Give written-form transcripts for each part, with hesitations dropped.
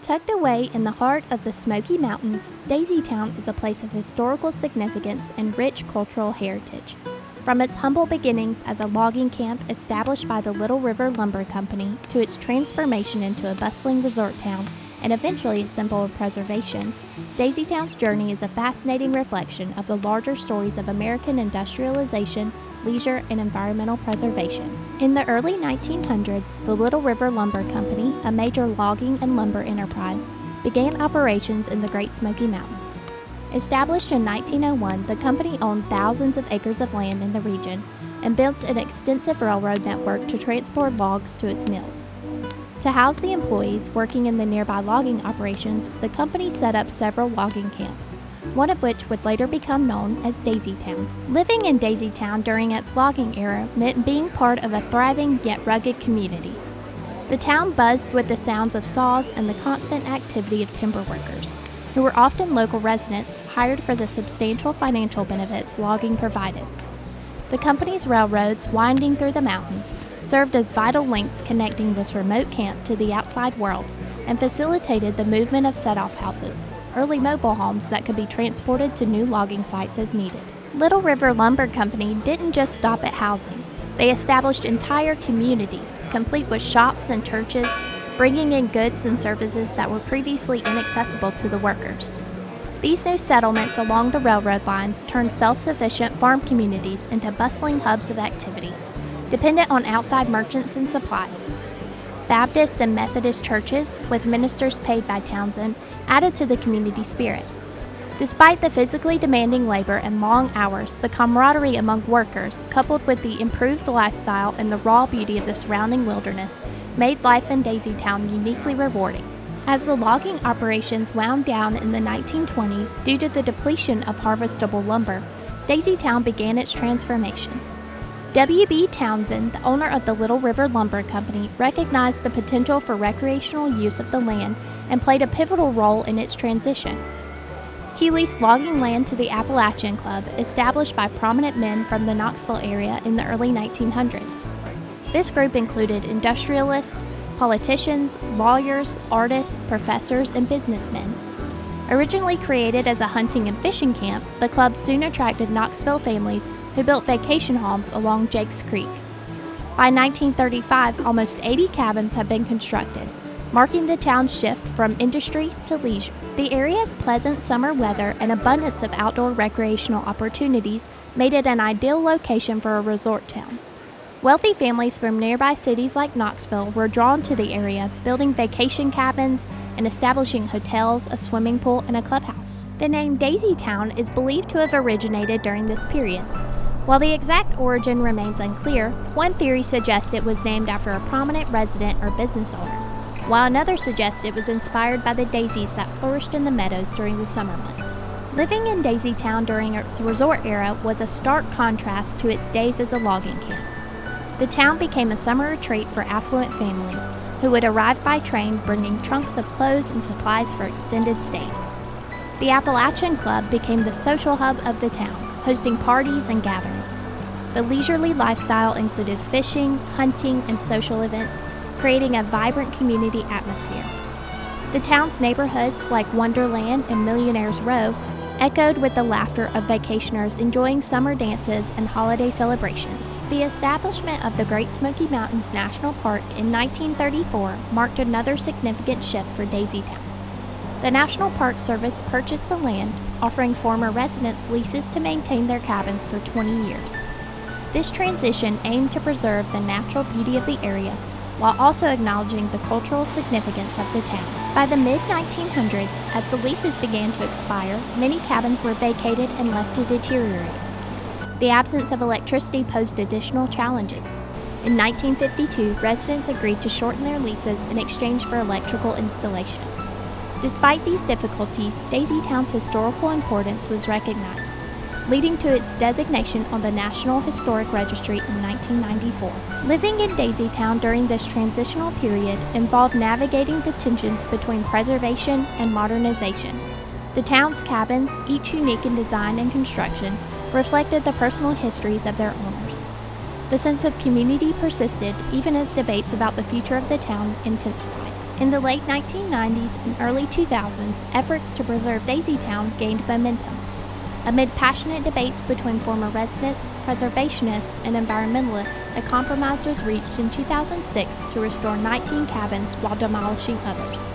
Tucked away in the heart of the Smoky Mountains, Daisytown is a place of historical significance and rich cultural heritage. From its humble beginnings as a logging camp established by the Little River Lumber Company to its transformation into a bustling resort town and eventually a symbol of preservation, Daisytown's journey is a fascinating reflection of the larger stories of American industrialization, leisure, and environmental preservation. In the early 1900s, the Little River Lumber Company, a major logging and lumber enterprise, began operations in the Great Smoky Mountains. Established in 1901, the company owned thousands of acres of land in the region and built an extensive railroad network to transport logs to its mills. To house the employees working in the nearby logging operations, the company set up several logging camps, one of which would later become known as Daisytown. Living in Daisytown during its logging era meant being part of a thriving yet rugged community. The town buzzed with the sounds of saws and the constant activity of timber workers, who were often local residents hired for the substantial financial benefits logging provided. The company's railroads, winding through the mountains, served as vital links connecting this remote camp to the outside world and facilitated the movement of set-off houses, early mobile homes that could be transported to new logging sites as needed. Little River Lumber Company didn't just stop at housing. They established entire communities, complete with shops and churches, bringing in goods and services that were previously inaccessible to the workers. These new settlements along the railroad lines turned self-sufficient farm communities into bustling hubs of activity, dependent on outside merchants and supplies. Baptist and Methodist churches, with ministers paid by Townsend, added to the community spirit. Despite the physically demanding labor and long hours, the camaraderie among workers, coupled with the improved lifestyle and the raw beauty of the surrounding wilderness, made life in Daisytown uniquely rewarding. As the logging operations wound down in the 1920s due to the depletion of harvestable lumber, Daisytown began its transformation. W.B. Townsend, the owner of the Little River Lumber Company, recognized the potential for recreational use of the land and played a pivotal role in its transition. He leased logging land to the Appalachian Club, established by prominent men from the Knoxville area in the early 1900s. This group included industrialists, politicians, lawyers, artists, professors, and businessmen. Originally created as a hunting and fishing camp, the club soon attracted Knoxville families who built vacation homes along Jakes Creek. By 1935, almost 80 cabins had been constructed, marking the town's shift from industry to leisure. The area's pleasant summer weather and abundance of outdoor recreational opportunities made it an ideal location for a resort town. Wealthy families from nearby cities like Knoxville were drawn to the area, building vacation cabins and establishing hotels, a swimming pool, and a clubhouse. The name Daisytown is believed to have originated during this period. While the exact origin remains unclear, one theory suggests it was named after a prominent resident or business owner, while another suggests it was inspired by the daisies that flourished in the meadows during the summer months. Living in Daisytown during its resort era was a stark contrast to its days as a logging camp. The town became a summer retreat for affluent families who would arrive by train bringing trunks of clothes and supplies for extended stays. The Appalachian Club became the social hub of the town, hosting parties and gatherings. The leisurely lifestyle included fishing, hunting, and social events, creating a vibrant community atmosphere. The town's neighborhoods like Wonderland and Millionaire's Row echoed with the laughter of vacationers enjoying summer dances and holiday celebrations. The establishment of the Great Smoky Mountains National Park in 1934 marked another significant shift for Daisytown. The National Park Service purchased the land, offering former residents leases to maintain their cabins for 20 years. This transition aimed to preserve the natural beauty of the area while also acknowledging the cultural significance of the town. By the mid-1900s, as the leases began to expire, many cabins were vacated and left to deteriorate. The absence of electricity posed additional challenges. In 1952, residents agreed to shorten their leases in exchange for electrical installation. Despite these difficulties, Daisytown's historical importance was recognized, leading to its designation on the National Historic Registry in 1994. Living in Daisytown during this transitional period involved navigating the tensions between preservation and modernization. The town's cabins, each unique in design and construction, reflected the personal histories of their owners. The sense of community persisted even as debates about the future of the town intensified. In the late 1990s and early 2000s, efforts to preserve Daisytown gained momentum. Amid passionate debates between former residents, preservationists, and environmentalists, a compromise was reached in 2006 to restore 19 cabins while demolishing others.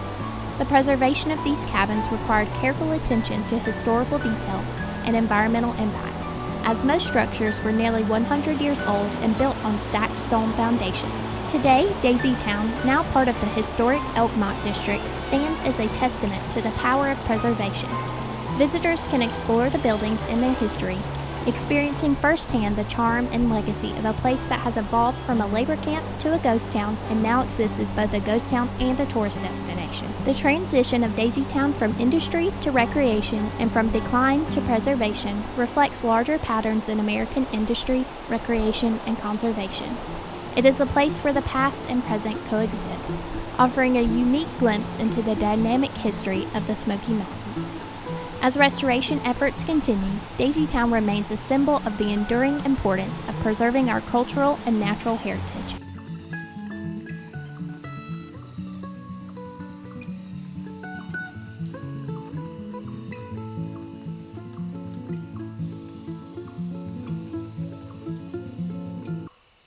The preservation of these cabins required careful attention to historical detail and environmental impact, as most structures were nearly 100 years old and built on stacked stone foundations. Today, Daisytown, now part of the historic Elkmont district, stands as a testament to the power of preservation. Visitors can explore the buildings and their history, experiencing firsthand the charm and legacy of a place that has evolved from a labor camp to a ghost town and now exists as both a ghost town and a tourist destination. The transition of Daisytown from industry to recreation and from decline to preservation reflects larger patterns in American industry, recreation, and conservation. It is a place where the past and present coexist, offering a unique glimpse into the dynamic history of the Smoky Mountains. As restoration efforts continue, Daisytown remains a symbol of the enduring importance of preserving our cultural and natural heritage.